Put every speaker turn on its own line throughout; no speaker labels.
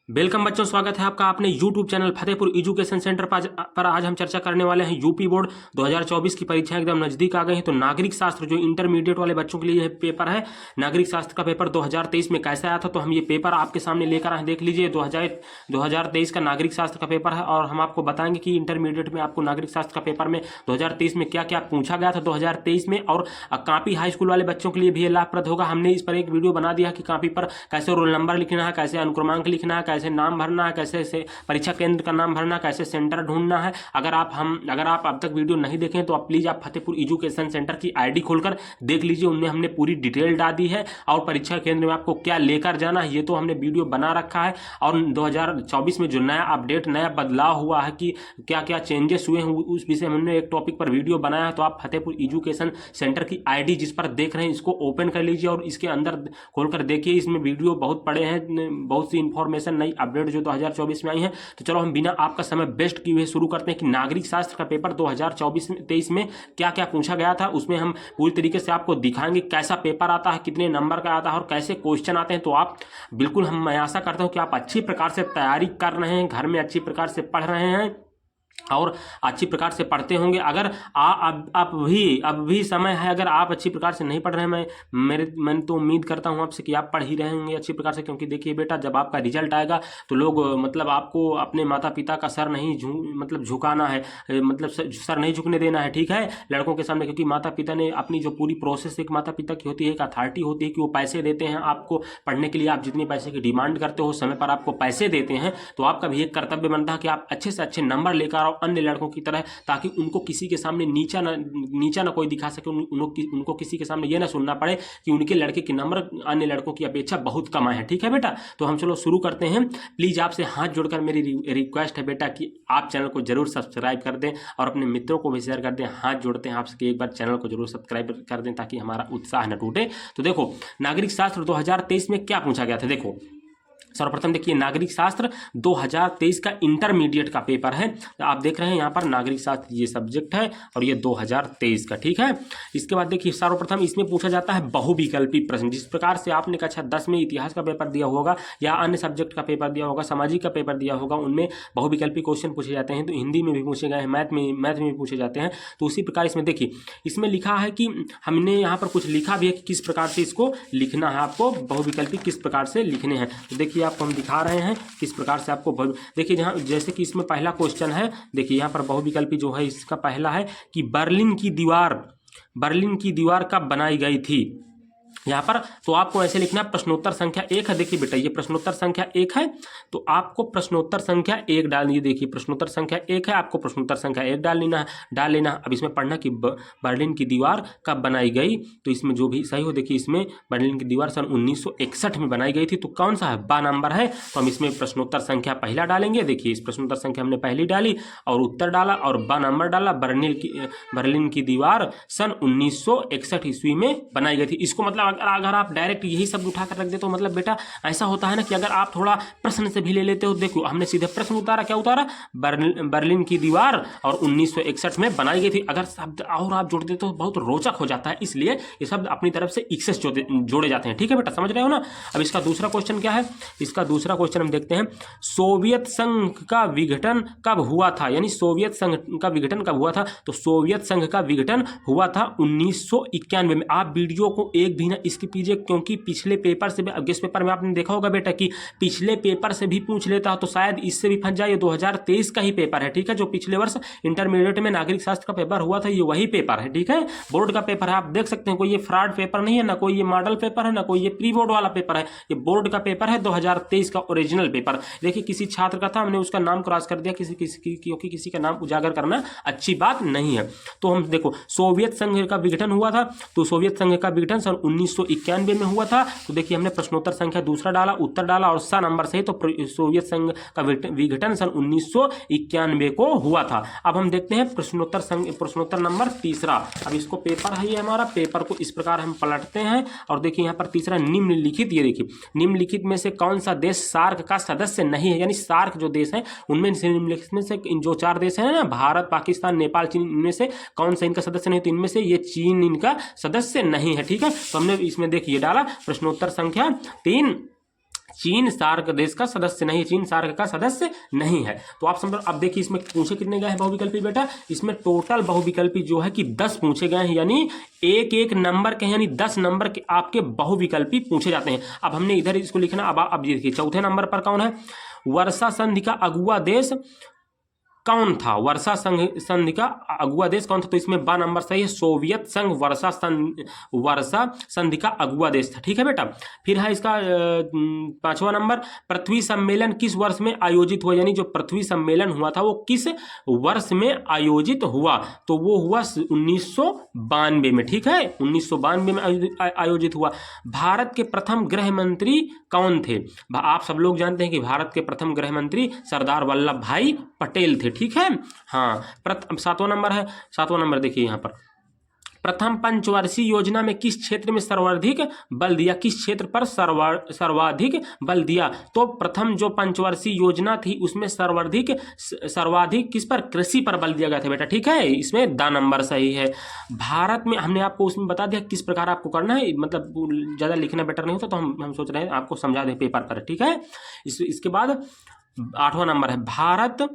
Welcome बच्चों, स्वागत है आपका अपने YouTube channel Fatehpur education centre पर। आज हम चर्चा करने वाले हैं यूपी बोर्ड 2024 की परीक्षा एकदम नज़दीक आ गई है। तो नागरिक शास्त्र जो इंटरमीडिएट वाले बच्चों के लिए यह पेपर है, नागरिक शास्त्र का पेपर 2023 में कैसे आया था, तो हम ये पेपर आपके सामने लेकर आए। देख लीजिए, 2023 का नागरिक शास्त्र का पेपर है और हम आपको बताएंगे कि इंटरमीडिएट में आपको नागरिक शास्त्र का पेपर में 2023 में क्या क्या पूछा गया था 2023 में। और कापी हाई स्कूल वाले बच्चों के लिए भी ये लाभप्रद होगा। हमने इस पर एक वीडियो बना दिया कि कापी पर कैसे रोल नंबर लिखना है, कैसे अनुक्रमांक लिखना है, कैसे नाम भरना है, कैसे से परीक्षा केंद्र का नाम भरना, कैसे सेंटर ढूंढना है। अगर आप अब तक वीडियो नहीं देखें तो आप प्लीज़ आप फतेहपुर एजुकेशन सेंटर की आईडी खोलकर देख लीजिए, उनमें हमने पूरी डिटेल डाल दी है। और परीक्षा केंद्र में आपको क्या लेकर जाना है ये तो हमने वीडियो बना रखा है। और 2024 में जो नया अपडेट, नया बदलाव हुआ है कि क्या क्या चेंजेस हुए हैं, उस विषय में हमने एक टॉपिक पर वीडियो बनाया है। तो आप फतेहपुर एजुकेशन सेंटर की आईडी जिस पर देख रहे हैं इसको ओपन कर लीजिए और इसके अंदर खोलकर देखिए। इसमें वीडियो बहुत पड़े हैं, बहुत सी इंफॉर्मेशन, नई अपडेट जो 2024 में आई है। तो चलो हम बिना आपका समय वेस्ट किए हुए शुरू करते हैं कि नागरिक शास्त्र का पेपर 2024-23 में क्या क्या पूछा गया था। उसमें हम पूरी तरीके से आपको दिखाएंगे कैसा पेपर आता है, कितने नंबर का आता है और कैसे क्वेश्चन आते हैं। तो आप बिल्कुल, मैं आशा करता हूं कि आप अच्छी प्रकार से तैयारी कर रहे हैं, घर में अच्छी प्रकार से पढ़ रहे हैं और अच्छी प्रकार से पढ़ते होंगे। अगर अब भी समय है, अगर आप अच्छी प्रकार से नहीं पढ़ रहे हैं, मैंने तो उम्मीद करता हूं आपसे कि आप पढ़ ही रहे होंगे अच्छी प्रकार से। क्योंकि देखिए बेटा, जब आपका रिजल्ट आएगा तो लोग मतलब आपको अपने माता पिता का सर नहीं झुकाना है, मतलब सर नहीं झुकने देना है, ठीक है, लड़कों के सामने। क्योंकि माता पिता ने अपनी जो पूरी प्रोसेस एक माता पिता की होती है, एक अथॉरिटी होती है कि वो पैसे देते हैं आपको पढ़ने के लिए। आप जितने पैसे की डिमांड करते हो समय पर आपको पैसे देते हैं। तो आपका भी एक कर्तव्य बनता है कि आप अच्छे से अच्छे नंबर लेकर आओ अन्य लड़कों की तरह, ताकि उनको किसी के सामने नीचा ना कोई दिखा सके। उनको किसी के सामने ये ना सुनना पड़े कि उनके लड़के के नंबर अन्य लड़कों की अपेक्षा बहुत कम आए हैं। ठीक है बेटा, तो हम चलो शुरू करते हैं। प्लीज़ आपसे हाथ जोड़कर मेरी रिक्वेस्ट है बेटा कि आप चैनल को जरूर सब्सक्राइब कर दें और अपने मित्रों को भी शेयर कर दें। हाथ जोड़ते हैं आपसे कि एक बार चैनल को जरूर सब्सक्राइब कर दें ताकि हमारा उत्साह न टूटे। तो देखो, नागरिक शास्त्र 2023 में क्या पूछा गया था। देखो, सर्वप्रथम देखिए, नागरिक शास्त्र 2023 का इंटरमीडिएट का पेपर है। आप देख रहे हैं यहाँ पर नागरिक शास्त्र ये सब्जेक्ट है और ये 2023 का, ठीक है। इसके बाद देखिए, सर्वप्रथम इसमें पूछा जाता है बहुविकल्पी प्रश्न। जिस प्रकार से आपने कक्षा 10 में इतिहास का पेपर दिया होगा या अन्य सब्जेक्ट का पेपर दिया होगा, सामाजिक का पेपर दिया होगा, उनमें बहुविकल्पी क्वेश्चन पूछे जाते हैं। तो हिंदी में भी पूछे गए हैं, मैथ में भी पूछे जाते हैं। तो उसी प्रकार इसमें देखिए, इसमें लिखा है कि हमने यहाँ पर कुछ लिखा भी है कि किस प्रकार से इसको लिखना है, आपको बहुविकल्पी किस प्रकार से लिखने हैं। तो देखिए, आपको हम दिखा रहे हैं किस प्रकार से आपको देखिए, जहाँ जैसे कि इसमें पहला क्वेश्चन है, देखिए यहाँ पर बहुविकल्पी जो है इसका पहला है कि बर्लिन की दीवार कब बनाई गई थी। यहाँ पर तो आपको ऐसे लिखना है, प्रश्नोत्तर संख्या 1 है। देखिए बेटा, ये प्रश्नोत्तर संख्या 1 है, तो आपको प्रश्नोत्तर संख्या 1 डाल दीजिए। देखिए, प्रश्नोत्तर संख्या 1 है, आपको प्रश्नोत्तर संख्या 1 डाल लेना। अब इसमें पढ़ना कि बर्लिन की दीवार कब बनाई गई। तो इसमें जो भी सही हो, देखिए इसमें बर्लिन की दीवार सन 1961 में बनाई गई थी। तो कौन सा है, बा नंबर है। तो हम इसमें प्रश्नोत्तर संख्या पहला डालेंगे। देखिए, इस प्रश्नोत्तर संख्या हमने पहली डाली और उत्तर डाला और बा नंबर डाला। बर्लिन की दीवार सन 1961 ईस्वी में बनाई गई थी। इसको मतलब अगर आप डायरेक्ट यही शब्द उठाकर रख दे तो मतलब बेटा ऐसा होता है ना कि अगर आप थोड़ा प्रश्न से भी ले लेते हो, देखो हमने सीधे प्रश्न उतारा, क्या उतारा, बर्लिन की दीवार और 1961 में बनाई गई थी। अगर शब्द और आप जोड़ देते तो बहुत रोचक हो जाता है, इसलिए ये शब्द अपनी तरफ से एक्सेस जोड़े जाते हैं। ठीक है बेटा, समझ रहे हो ना। अब इसका दूसरा क्वेश्चन क्या है, इसका दूसरा क्वेश्चन हम देखते हैं, सोवियत संघ का विघटन कब हुआ था। यानी सोवियत संघ का विघटन कब हुआ था। तो सोवियत संघ का विघटन हुआ था 1991 में। आप वीडियो को एक भी ना इसकी कीजिए, क्योंकि पिछले पेपर से भी, गेस्ट पेपर में आपने देखा होगा बेटा कि पिछले पेपर से भी पूछ लेता तो शायद इससे भी फंस जाए। ये 2023 का ही पेपर है, ठीक है, जो पिछले वर्ष इंटरमीडिएट में नागरिक शास्त्र का पेपर हुआ था, ये वही पेपर है, ठीक है, बोर्ड का पेपर है। आप देख सकते हैं, कोई ये फ्रॉड पेपर नहीं है, ना कोई ये मॉडल पेपर है, ना कोई ये प्री बोर्ड वाला पेपर है, ये बोर्ड का पेपर है 2023 का ओरिजिनल पेपर। देखिए, किसी छात्र का था, हमने उसका नाम क्रॉस कर दिया क्योंकि किसी का नाम उजागर करना अच्छी बात नहीं है। तो हम देखो, सोवियत संघ का विघटन हुआ था, तो सोवियत संघ का विघटन सन 1991 में हुआ था। तो देखिए, हमने प्रश्नोत्तर संख्या दूसरा डाला, उत्तर डाला और सा नंबर से, तो सोवियत संघ का विघटन सन 1991 को हुआ था। अब हम देखते हैं प्रश्नोत्तर नंबर तीसरा। अब इसको पेपर है ये हमारा, पेपर को इस प्रकार हम पलटते हैं और देखिए यहाँ पर तीसरा, निम्नलिखित, ये देखिए निम्नलिखित में से कौन सा देश सार्क का सदस्य नहीं है। यानी सार्क जो देश है उनमें से निम्नलिखित में से जो 4 देश हैं ना, भारत, पाकिस्तान, नेपाल, चीन, इनमें से कौन सा इनका सदस्य नहीं। तो इनमें से ये चीन इनका सदस्य नहीं है, ठीक है। तो हमने इसमें देखिए डाला प्रश्नोत्तर संख्या 3 चीन सार्क देश का सदस्य नहीं, चीन सार्क का सदस्य नहीं है। तो आप समझो। अब देखिए इसमें पूछे कितने गए हैं बहुविकल्पी बेटा, इसमें टोटल बहुविकल्पी जो है कि 10 पूछे गए हैं, यानी एक एक नंबर के यानी 10 नंबर के आपके बहुविकल्पी पूछे जाते हैं। अब हमने इधर इसको लिखना। अब देखिए चौथे नंबर पर कौन है, वर्षा संधि का अगुआ देश कौन था, वर्षा संधि का अगुआ देश कौन था, तो इसमें बा नंबर सही है, सोवियत संघ वर्षा संधि का अगुआ देश था। ठीक है बेटा। फिर है इसका 5वां नंबर, पृथ्वी सम्मेलन किस वर्ष में आयोजित हुआ, यानी जो पृथ्वी सम्मेलन हुआ था वो किस वर्ष में आयोजित हुआ, तो वो हुआ 1992 में। ठीक है, 1992 में आयोजित हुआ। भारत के प्रथम गृह मंत्री कौन थे, आप सब लोग जानते हैं कि भारत के प्रथम गृह मंत्री सरदार वल्लभ भाई पटेल थे। ठीक है। हाँ, 7वां नंबर है, 7वां नंबर देखिए यहाँ पर, प्रथम पंचवर्षीय योजना में किस क्षेत्र में सर्वाधिक बल दिया, किस क्षेत्र पर सर्वाधिक बल दिया, तो प्रथम जो पंचवर्षीय योजना थी उसमें सर्वाधिक किस पर, कृषि पर बल दिया गया था बेटा। ठीक है, इसमें दा नंबर सही है। भारत में हमने आपको उसमें बता दिया किस प्रकार आपको करना है, मतलब ज़्यादा लिखना बेटर नहीं होता, तो हम सोच रहे हैं आपको समझा दें पेपर पर। ठीक है। इसके बाद 8वां नंबर है, भारत,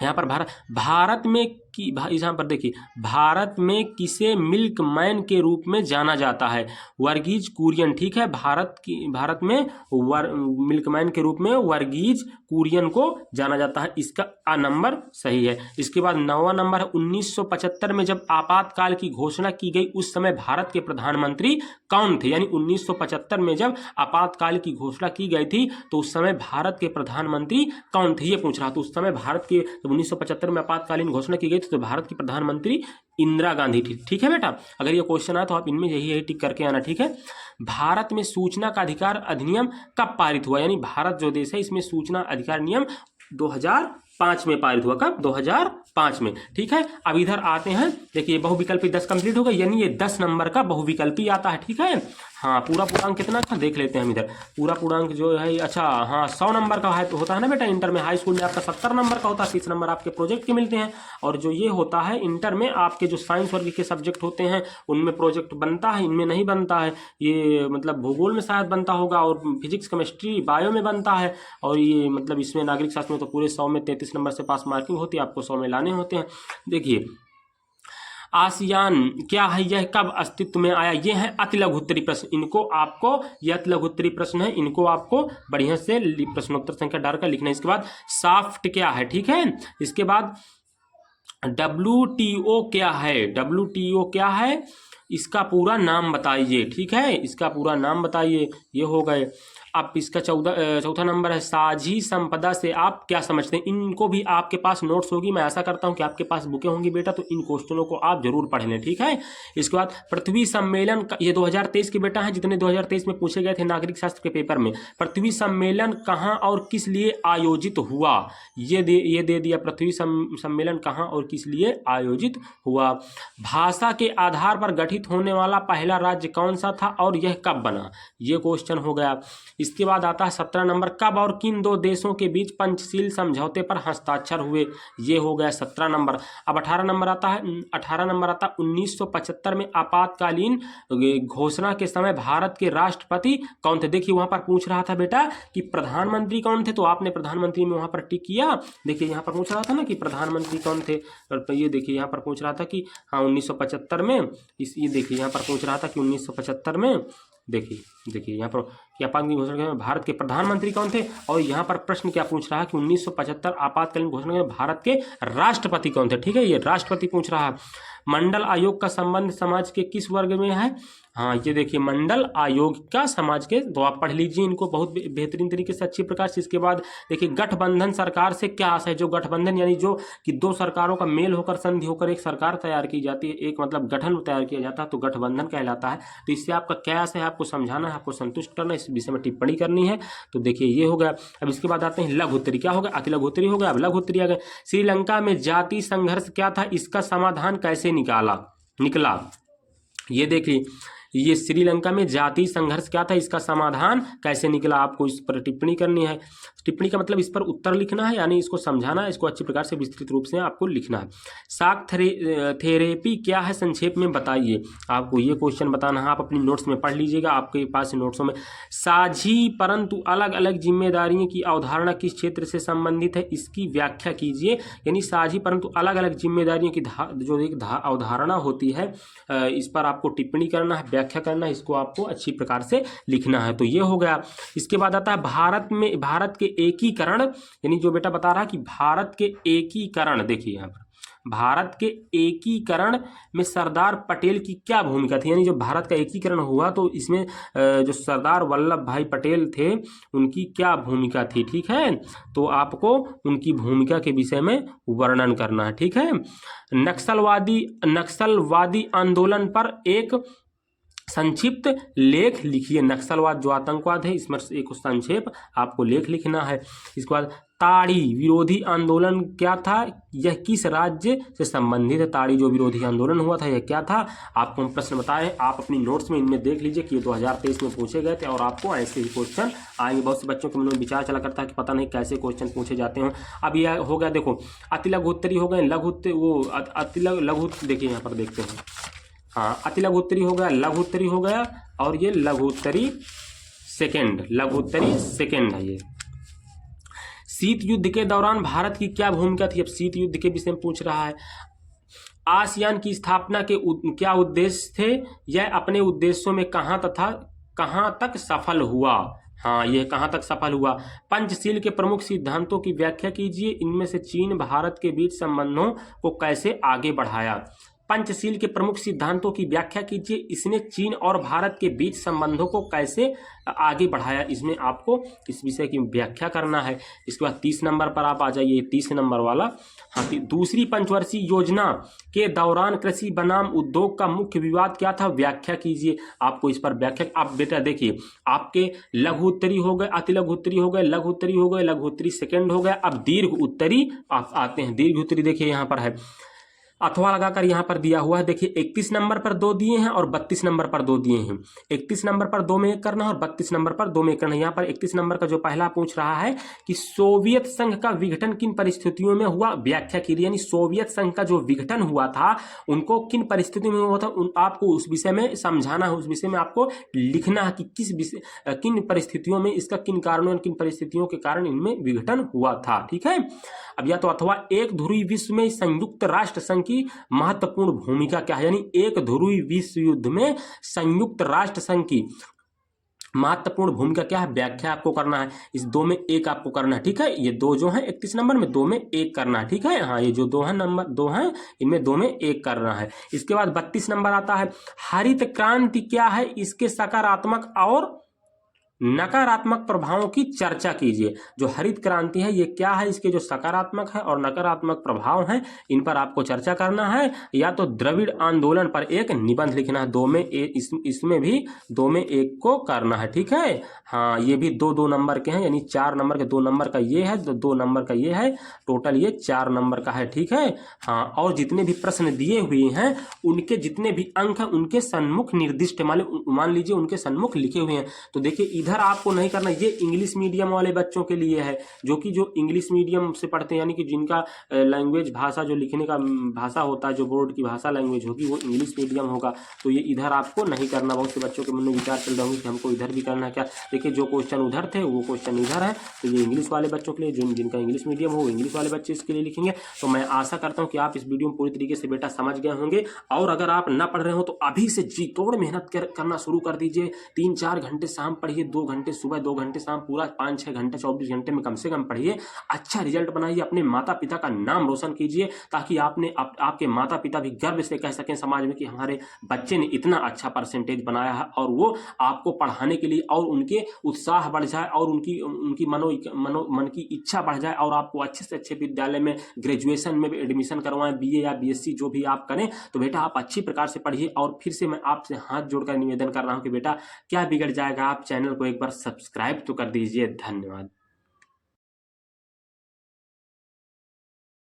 यहाँ पर भारत में यहाँ पर देखिए, भारत में किसे मिल्क मैन के रूप में जाना जाता है, वर्गीज कुरियन। ठीक है, भारत में मिल्क मैन के रूप में वर्गीज कुरियन को जाना जाता है, इसका आ नंबर सही है। इसके बाद 9वां नंबर है, 1975 में जब आपातकाल की घोषणा की गई उस समय भारत के प्रधानमंत्री कौन थे, यानी 1975 में जब आपातकाल की घोषणा की गई थी तो उस समय भारत के प्रधानमंत्री कौन थे, ये पूछ रहा। तो उस समय भारत के 1975 में आपातकालीन घोषणा की गई थी तो भारत की प्रधानमंत्री इंदिरा गांधी थी। ठीक है बेटा, अगर ये क्वेश्चन आए तो आप इनमें यही टिक करके आना। ठीक है। भारत में सूचना का अधिकार अधिनियम कब पारित हुआ, यानी भारत जो देश है इसमें सूचना अधिकार नियम 2005 में पारित हुआ। कब, 2005 में। ठीक है। अब इधर आते हैं, देखिए बहुविकल्पी 10 कंप्लीट हो गए, यानी ये 10 नंबर का बहुविकल्पी आता है। ठीक है। हाँ, पूरा पूर्णांक कितना था देख लेते हैं हम इधर। पूरा पूर्णांक जो है, अच्छा हाँ, 100 नंबर का है, तो होता है ना बेटा इंटर में, हाई स्कूल में आपका 70 नंबर का होता है, 30 नंबर आपके प्रोजेक्ट के मिलते हैं। और जो ये होता है इंटर में आपके जो साइंस वर्ग के सब्जेक्ट होते हैं उनमें प्रोजेक्ट बनता है, इनमें नहीं बनता है। ये मतलब भूगोल में शायद बनता होगा, और फिजिक्स केमिस्ट्री बायो में बनता है, और ये मतलब इसमें नागरिक शास्त्र में तो पूरे 100 में 33 नंबर से पास मार्किंग होती है, आपको 100 में लाने होते हैं। देखिए आसियान क्या है, यह कब अस्तित्व में आया, ये है अति लघु उत्तरी प्रश्न। इनको आपको, ये अति लघु उत्तरी प्रश्न है, इनको आपको बढ़िया से प्रश्नोत्तर संख्या डालकर लिखना है। इसके बाद साफ्ट क्या है, ठीक है। इसके बाद WTO क्या है, WTO क्या है, इसका पूरा नाम बताइए। ठीक है, इसका पूरा नाम बताइए। ये हो गए। अब इसका चौथा नंबर है, साझी संपदा से आप क्या समझते हैं। इनको भी आपके पास नोट्स होगी, मैं ऐसा करता हूं कि आपके पास बुकें होंगी बेटा, तो इन क्वेश्चनों को आप जरूर पढ़ लें। ठीक है। इसके बाद पृथ्वी सम्मेलन, ये 2023 के बेटा है, जितने 2023 में पूछे गए थे नागरिक शास्त्र के पेपर में। पृथ्वी सम्मेलन कहाँ और किस लिए आयोजित हुआ, ये दे दिया, पृथ्वी सम्मेलन कहाँ और किस लिए आयोजित हुआ। भाषा के आधार पर गठित होने वाला पहला राज्य कौन सा था और यह कब बना, ये क्वेश्चन हो गया। इसके बाद आता है 17 नंबर, कब और किन दो देशों के बीच पंचशील समझौते पर हस्ताक्षर हुए, ये हो गया 17 नंबर। अब 18 नंबर आता है, 1975 में आपातकालीन घोषणा के समय भारत के राष्ट्रपति कौन थे। देखिए वहां पर पूछ रहा था बेटा कि प्रधानमंत्री कौन थे, तो आपने प्रधानमंत्री में वहां पर टिक किया। देखिए यहाँ पर पूछ रहा था ना कि प्रधानमंत्री कौन थे, तो ये देखिए यहाँ पर पूछ रहा था कि हाँ 1975 में, ये देखिए यहाँ पर पूछ रहा था कि 1975 में, देखिए यहाँ पर कि आपातकालीन घोषणा में भारत के प्रधानमंत्री कौन थे, और यहाँ पर प्रश्न क्या पूछ रहा है कि 1975 आपातकालीन घोषणा में भारत के राष्ट्रपति कौन थे। ठीक है, ये राष्ट्रपति पूछ रहा है। मंडल आयोग का संबंध समाज के किस वर्ग में है, हाँ ये देखिए मंडल आयोग का समाज के, तो आप पढ़ लीजिए इनको बहुत बेहतरीन तरीके से अच्छी प्रकार से। इसके बाद देखिए गठबंधन सरकार से क्या आशय है, जो गठबंधन यानी जो कि दो सरकारों का मेल होकर संधि होकर एक सरकार तैयार की जाती है, एक मतलब गठन तैयार किया जाता है, तो गठबंधन कहलाता है। तो इससे आपका क्या आशय है, आपको समझाना है, आपको संतुष्ट करना है, इस विषय में टिप्पणी करनी है। तो देखिए ये हो गया। अब इसके बाद आते हैं लघु उत्तरी, क्या हो गया, अति लघु उत्तरी हो गया। अब लघु उत्तरी आ गए, श्रीलंका में जाति संघर्ष क्या था, इसका समाधान कैसे निकला, ये देखिए ये श्रीलंका में जातीय संघर्ष क्या था, इसका समाधान कैसे निकला, आपको इस पर टिप्पणी करनी है। टिप्पणी का मतलब इस पर उत्तर लिखना है, यानी इसको समझाना है, इसको अच्छी प्रकार से विस्तृत रूप से आपको लिखना है। शॉक थेरेपी क्या है, संक्षेप में बताइए। आपको ये क्वेश्चन बताना है, आप अपनी नोट्स में पढ़ लीजिएगा, आपके पास नोट्सों में। साझी परंतु अलग अलग जिम्मेदारियों की अवधारणा किस क्षेत्र से संबंधित है, इसकी व्याख्या कीजिए। यानी साझी परंतु अलग अलग जिम्मेदारियों की जो एक अवधारणा होती है, इस पर आपको टिप्पणी करना है, व्याख्या करना है, इसको आपको अच्छी प्रकार से लिखना है। तो ये हो गया। इसके बाद आता है भारत के एकीकरण, यानी जो बेटा बता रहा है कि भारत के एकीकरण, देखिए यहाँ पर भारत के एकीकरण में सरदार पटेल की क्या भूमिका थी। यानी जब भारत का एकीकरण हुआ तो इसमें जो सरदार वल्लभ भाई पटेल थे उनकी क्या भूमिका थी, ठीक है। तो आपको उनकी भूमिका के विषय में वर्णन करना है, ठीक है। नक्सलवादी आंदोलन पर एक संक्षिप्त लेख लिखिए। नक्सलवाद जो आतंकवाद है, इसमें एक संक्षेप आपको लेख लिखना है। इसके बाद ताड़ी विरोधी आंदोलन क्या था, यह किस राज्य से संबंधित है। ताड़ी जो विरोधी आंदोलन हुआ था यह क्या था, आपको हम प्रश्न बताए, आप अपनी नोट्स में इनमें देख लीजिए कि ये 2023 में पूछे गए थे और आपको ऐसे ही क्वेश्चन आएंगे। बहुत से बच्चों के मन में विचार चला करता है कि पता नहीं कैसे क्वेश्चन पूछे जाते हैं। अब यह हो गया, देखो अति लघुत्तरी हो गए, देखिए यहाँ पर देखते हैं, हाँ अति लघुत्तरी हो गया, लघुत्तरी हो गया, और ये लघुत्तरी सेकंड है ये। शीत युद्ध के दौरान भारत की क्या भूमिका थी। अब शीत युद्ध के विषय में पूछ रहा है। आसियान की स्थापना के क्या उद्देश्य थे, यह अपने उद्देश्यों में कहाँ तथा कहाँ तक सफल हुआ। हाँ, यह कहाँ तक सफल हुआ। पंचशील के प्रमुख सिद्धांतों की व्याख्या कीजिए, इनमें से चीन भारत के बीच संबंधों को कैसे आगे बढ़ाया। पंचशील के प्रमुख सिद्धांतों की व्याख्या कीजिए, इसने चीन और भारत के बीच संबंधों को कैसे आगे बढ़ाया। इसमें आपको इस विषय की व्याख्या करना है। इसके बाद 30 नंबर पर आप आ जाइए, 30 नंबर वाला। हाँ, दूसरी पंचवर्षीय योजना के दौरान कृषि बनाम उद्योग का मुख्य विवाद क्या था, व्याख्या कीजिए। आपको इस पर व्याख्या, आप बेटा देखिए आपके लघु उत्तरी हो गए, अति लघु उत्तरी हो गए, लघु उत्तरी हो गए, लघु उत्तरी सेकंड हो गया। अब दीर्घ उत्तरी आप आते हैं। दीर्घ उत्तरी देखिए यहाँ पर है, अथवा लगाकर यहाँ पर दिया हुआ है। देखिए 31 नंबर पर 2 दिए हैं और 32 नंबर पर 2 दिए हैं। 31 नंबर पर 2 में 1 करना है और 32 नंबर पर 2 में 1 करना है। यहाँ पर 31 नंबर का जो पहला पूछ रहा है कि सोवियत संघ का विघटन किन परिस्थितियों में हुआ, व्याख्या कीजिए। यानी सोवियत संघ का जो विघटन हुआ था उनको किन परिस्थितियों में हुआ था, आपको उस विषय में समझाना है, उस विषय में आपको लिखना है कि किन परिस्थितियों में, इसका किन कारणों, किन परिस्थितियों के कारण इनमें विघटन हुआ था, ठीक है। अब या तो अथवा एक ध्रुवीय विश्व में संयुक्त राष्ट्र संघ की महत्वपूर्ण भूमिका क्या है। यानी एक ध्रुवीय विश्व युद्ध में संयुक्त राष्ट्र संघ की महत्वपूर्ण भूमिका क्या है, व्याख्या आपको करना है। इस 2 में 1 आपको करना है, ठीक है। ये 2 जो है 31 नंबर में 2 में 1 करना है, ठीक है। हाँ, ये जो 2 है नंबर 2 है, इनमें 2 में 1 करना है। इसके बाद 32 नंबर आता है, हरित क्रांति क्या है, इसके सकारात्मक और नकारात्मक प्रभावों की चर्चा कीजिए। जो हरित क्रांति है ये क्या है, इसके जो सकारात्मक है और नकारात्मक प्रभाव हैं इन पर आपको चर्चा करना है। या तो द्रविड़ आंदोलन पर एक निबंध लिखना है। 2 में इसमें भी 2 में 1 को करना है, ठीक है। हाँ, ये भी 2 नंबर के हैं, यानी 4 नंबर के 2 नंबर का ये है, 2 नंबर का ये है, टोटल ये 4 नंबर का है, ठीक है। हाँ, और जितने भी प्रश्न दिए हुए हैं उनके जितने भी अंक हैं उनके सन्मुख निर्दिष्ट मान लीजिए उनके सन्मुख लिखे हुए हैं। तो देखिए इधर आपको नहीं करना, ये इंग्लिश मीडियम वाले बच्चों के लिए है, जो इंग्लिश मीडियम से पढ़ते हैं, यानी कि जिनका लैंग्वेज भाषा जो लिखने का भाषा होता है, जो बोर्ड की भाषा लैंग्वेज होगी वो इंग्लिश मीडियम होगा। तो ये इधर आपको नहीं करना। बहुत से बच्चों के मन में विचार चल रहे होंगे कि हमको इधर भी करना है क्या। देखिए जो क्वेश्चन उधर थे वो क्वेश्चन इधर है, तो ये इंग्लिश वाले बच्चों के लिए, जिनका इंग्लिश मीडियम हो इंग्लिश वाले बच्चे इसके लिए लिखेंगे। तो मैं आशा करता हूँ कि आप इस वीडियो में पूरी तरीके से बेटा समझ गए होंगे। और अगर आप ना पढ़ रहे हो तो अभी से जी तोड़ मेहनत करना शुरू कर दीजिए। 3-4 घंटे शाम पढ़िए, 2 घंटे सुबह, 2 घंटे शाम, पूरा 5-6 घंटे 24 घंटे में कम से कम पढ़िए। अच्छा रिजल्ट बनाइए, अपने माता पिता का नाम रोशन कीजिए, ताकि आपके माता पिता भी गर्व से कह सकें समाज में कि हमारे बच्चे ने इतना अच्छा परसेंटेज बनाया है, और वो आपको पढ़ाने के लिए और उनके उत्साह बढ़ जाए और उनकी मन की इच्छा बढ़ जाए, और आपको अच्छे से अच्छे विद्यालय में ग्रेजुएशन में भी एडमिशन करवाएं, BA या BSc जो भी आप करें। तो बेटा आप अच्छी प्रकार से पढ़िए। और फिर से मैं आपसे हाथ जोड़कर निवेदन कर रहा हूं कि बेटा क्या बिगड़ जाएगा, आप चैनल को एक बार सब्सक्राइब तो कर दीजिए। धन्यवाद।